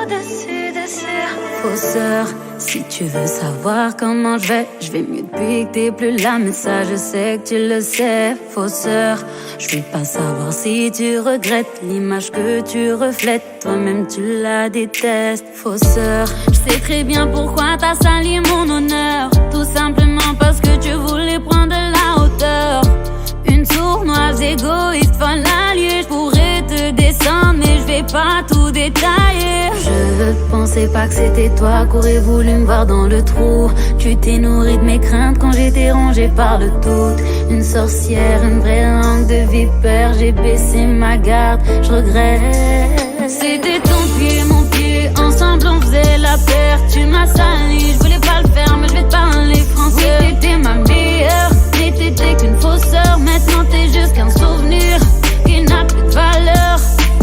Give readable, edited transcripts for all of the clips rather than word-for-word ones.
au-dessus, dessus. Fausseur, si tu veux savoir comment je vais mieux depuis que t'es plus là, mais ça je sais que tu le sais. Fausseur, je veux pas savoir si tu regrettes l'image que tu reflètes, toi-même tu la détestes. Fausseur, je sais très bien pourquoi t'as sali mon honneur, tout simplement parce que tu voulais prendre de la hauteur. Une sournoise égoïste, folle alliée, je pourrais te descendre mais je vais pas tout détailler. Je pensais pas que c'était toi qu'aurais voulu me voir dans le trou. Tu t'es nourri de mes craintes quand j'étais rongée par le doute. Une sorcière, une vraie langue de vipère, j'ai baissé ma garde, je regrette. C'était ton pied, mon pied, ensemble on faisait la paire. Tu m'as sali, je voulais pas le faire mais je vais te parler français. Oui, t'étais ma meilleure, mais t'étais qu'une fausseur. Maintenant t'es juste qu'un souvenir qui n'a plus de valeur.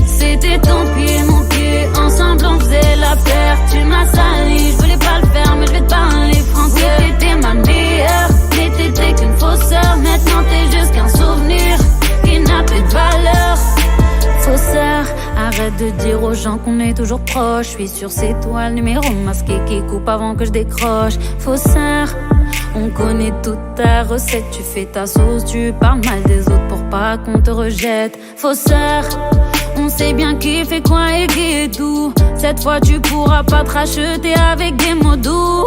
C'était ton pied, mon pied, ensemble on faisait la paire. Tu m'as sali, je voulais pas le faire mais je vais te parler français. Oui, t'étais ma meilleure, mais t'étais qu'une fausseur. Maintenant t'es juste qu'un souvenir qui n'a plus de valeur. Fausseur, arrête de dire aux gens qu'on est toujours proches. Je suis sûr c'est toi le numéro masqué qui coupe avant que je décroche. Fausseur, on connaît toute ta recette. Tu fais ta sauce, tu parles mal des autres pour pas qu'on te rejette. Fausseur, on sait bien qui fait quoi et qui est doux. Cette fois tu pourras pas te racheter avec des mots doux.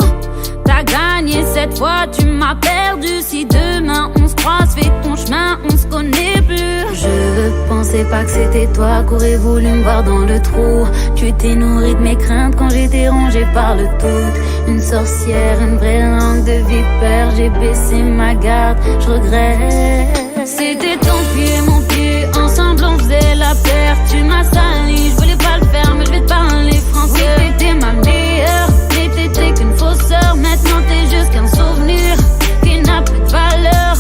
T'as gagné cette fois, tu m'as perdu. Si demain on se croise, fais ton chemin, on se connaît plus. Je pensais pas que c'était toi qu'aurais voulu me voir dans le trou. Tu t'es nourri de mes craintes quand j'étais rongée par le doute. Une sorcière, une vraie langue de vipère, j'ai baissé ma garde, je regrette. C'était ton pied, mon pied, ensemble on faisait la paire. Tu m'as sali, je voulais pas le faire mais je vais te parler français. Oui, t'étais ma meilleure, mais t'étais qu'une fausseur. Maintenant t'es juste qu'un souvenir qui n'a plus de valeur.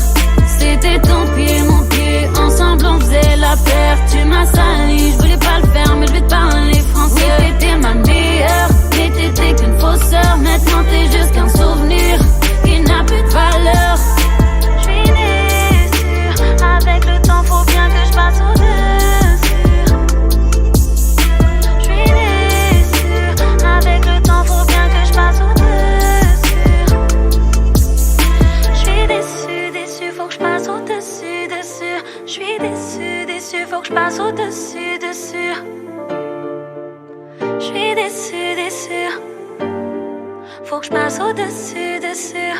C'était ton pied, mon pied, ensemble on faisait la paire. Tu m'as sali, je voulais pas le faire mais je vais te parler français. Oui, t'étais ma meilleure, mais t'étais qu'une fausseur. Maintenant t'es juste qu'un souvenir qui n'a plus de valeur. J'suis déçue, avec le temps faut bien que je passe au-dessus. J'suis déçue, avec le temps faut bien que je passe au-dessus. J'suis déçue, déçue, faut que je passe au-dessus, dessus. J'suis déçue, déçue, faut que je passe au-dessus, dessus. J'suis déçue, déçue, faut que je passe au-dessus, dessus.